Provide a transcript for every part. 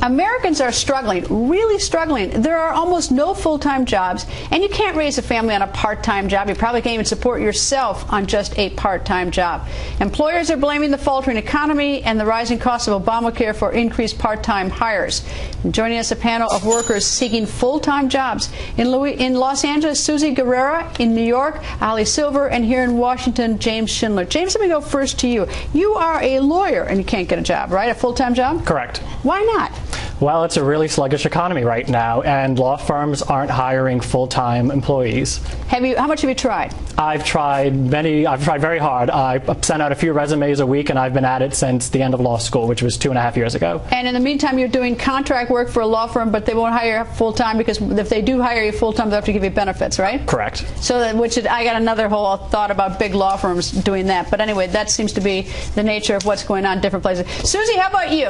Americans are struggling, really struggling. There are almost no full-time jobs, and you can't raise a family on a part-time job. You probably can't even support yourself on just a part-time job. Employers are blaming the faltering economy and the rising cost of Obamacare for increased part-time hires. And joining us, a panel of workers seeking full-time jobs. In Los Angeles, Susie Guerrera. In New York, Ali Silver. And here in Washington, James Schindler. James, let me go first to you. You are a lawyer, and you can't get a job, right? A full-time job? Correct. Why not? Well, it's a really sluggish economy right now, and law firms aren't hiring full-time employees. How much have you tried? I've tried very hard. I sent out a few resumes a week, and I've been at it since the end of law school, which was 2.5 years ago. And in the meantime, you're doing contract work for a law firm, but they won't hire full-time, because if they do hire you full-time, they'll have to give you benefits, right? Correct. So, I got another whole thought about big law firms doing that. But anyway, that seems to be the nature of what's going on in different places. Susie, how about you?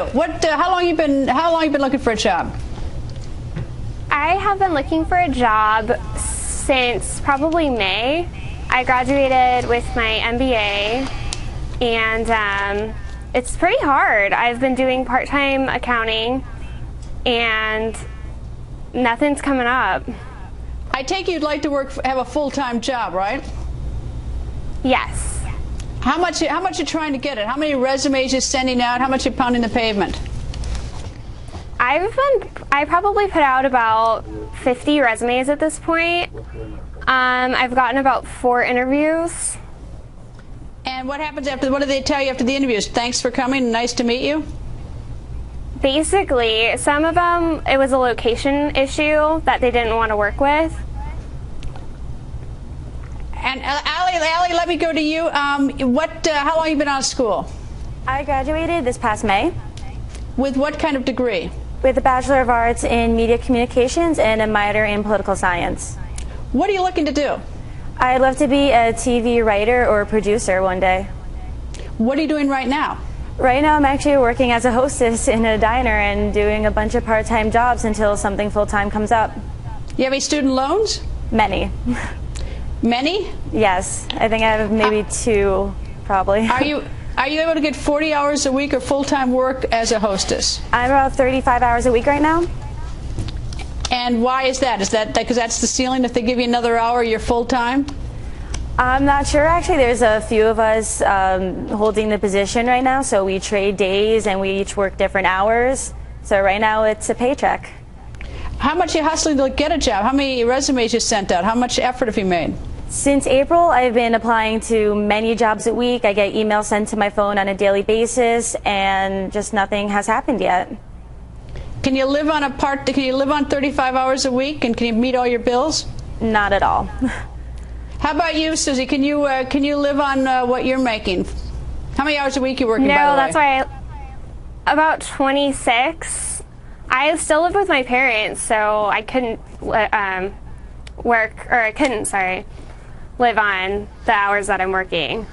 How long you been looking for a job? I have been looking for a job since probably May. I graduated with my MBA, and it's pretty hard. I've been doing part-time accounting, and nothing's coming up. I take it you'd like to have a full-time job, right? Yes. How much you trying to get it? How many resumes you sending out? How much you pounding the pavement? I probably put out about 50 resumes at this point. I've gotten about 4 interviews. And what happens what do they tell you after the interviews? Thanks for coming, nice to meet you? Basically, some of them, it was a location issue that they didn't want to work with. And Allie, let me go to you. How long have you been out of school? I graduated this past May. With what kind of degree? With a Bachelor of Arts in Media Communications and a minor in Political Science. What are you looking to do? I'd love to be a TV writer or producer one day. What are you doing right now? Right now I'm actually working as a hostess in a diner and doing a bunch of part-time jobs until something full-time comes up. You have any student loans? Many. Many? Yes. I think I have maybe 2, probably. Are you able to get 40 hours a week of full-time work as a hostess? I'm about 35 hours a week right now. And why is that? Is that because that's the ceiling? If they give you another hour, you're full-time? I'm not sure, actually. There's a few of us holding the position right now, so we trade days and we each work different hours. So right now it's a paycheck. How much are you hustling to get a job? How many resumes you sent out? How much effort have you made? Since April, I've been applying to many jobs a week. I get emails sent to my phone on a daily basis, and just nothing has happened yet. Can you live on 35 hours a week, and can you meet all your bills? Not at all. How about you, Susie? Can you live on what you're making? How many hours a week are you working? No, by the way? that's why about 26. I still live with my parents, so I couldn't live on the hours that I'm working.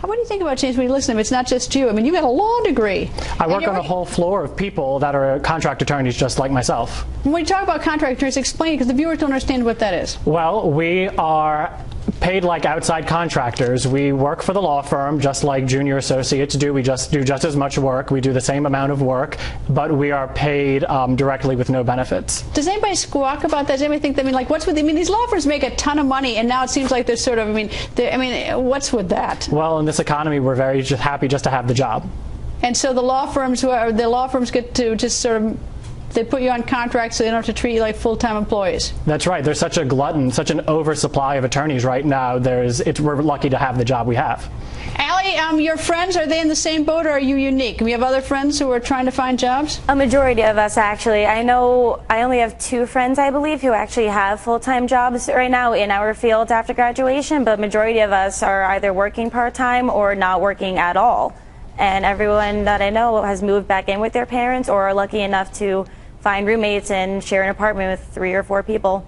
What do you think about, James, when you listen to him? It's not just you. I mean, you got a law degree. I work on a whole floor of people that are contract attorneys just like myself. When you talk about contract attorneys, explain it, because the viewers don't understand what that is. Well, we are paid like outside contractors. We work for the law firm just like junior associates do. We just do just as much work. We do the same amount of work, but we are paid directly with no benefits. Does anybody squawk about that? Does anybody think that, what's with, these law firms make a ton of money, and now it seems like they're sort of, what's with that? Well, in this economy, we're very happy just to have the job. And so the law firms get to just sort of, they put you on contract so they don't have to treat you like full-time employees. That's right. There's such a glutton, such an oversupply of attorneys right now. We're lucky to have the job we have. Allie, your friends, are they in the same boat, or are you unique? Do we have other friends who are trying to find jobs? A majority of us, actually. I know I only have 2 friends, I believe, who actually have full-time jobs right now in our field after graduation, but majority of us are either working part-time or not working at all. And everyone that I know has moved back in with their parents or are lucky enough to find roommates and share an apartment with 3 or 4 people.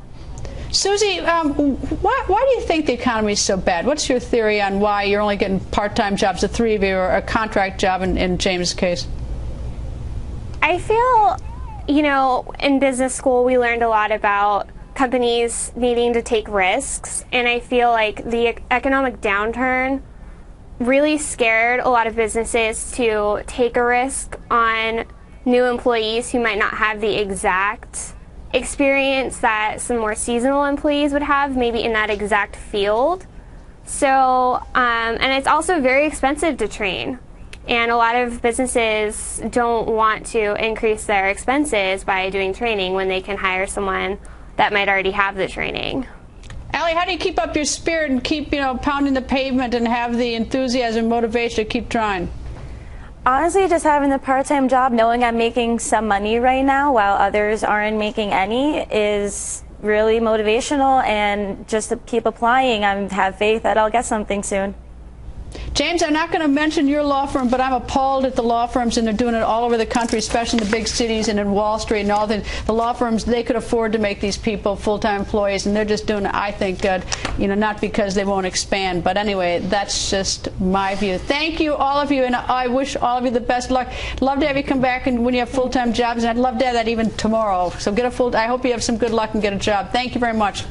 Susie, why do you think the economy is so bad? What's your theory on why you're only getting part-time jobs, the 3 of you, or a contract job in James' case? I feel, in business school we learned a lot about companies needing to take risks, and I feel like the economic downturn really scared a lot of businesses to take a risk on new employees who might not have the exact experience that some more seasonal employees would have, maybe in that exact field. So, and it's also very expensive to train. And a lot of businesses don't want to increase their expenses by doing training when they can hire someone that might already have the training. Allie, how do you keep up your spirit and keep, pounding the pavement and have the enthusiasm and motivation to keep trying? Honestly, just having the part-time job, knowing I'm making some money right now while others aren't making any, is really motivational, and just to keep applying, I have faith that I'll get something soon. James, I'm not going to mention your law firm, but I'm appalled at the law firms, and they're doing it all over the country, especially in the big cities and in Wall Street and all the law firms. They could afford to make these people full-time employees, and they're just doing it, I think, good, not because they won't expand. But anyway, that's just my view. Thank you, all of you, and I wish all of you the best luck. Love to have you come back and when you have full-time jobs, and I'd love to have that even tomorrow. So I hope you have some good luck and get a job. Thank you very much.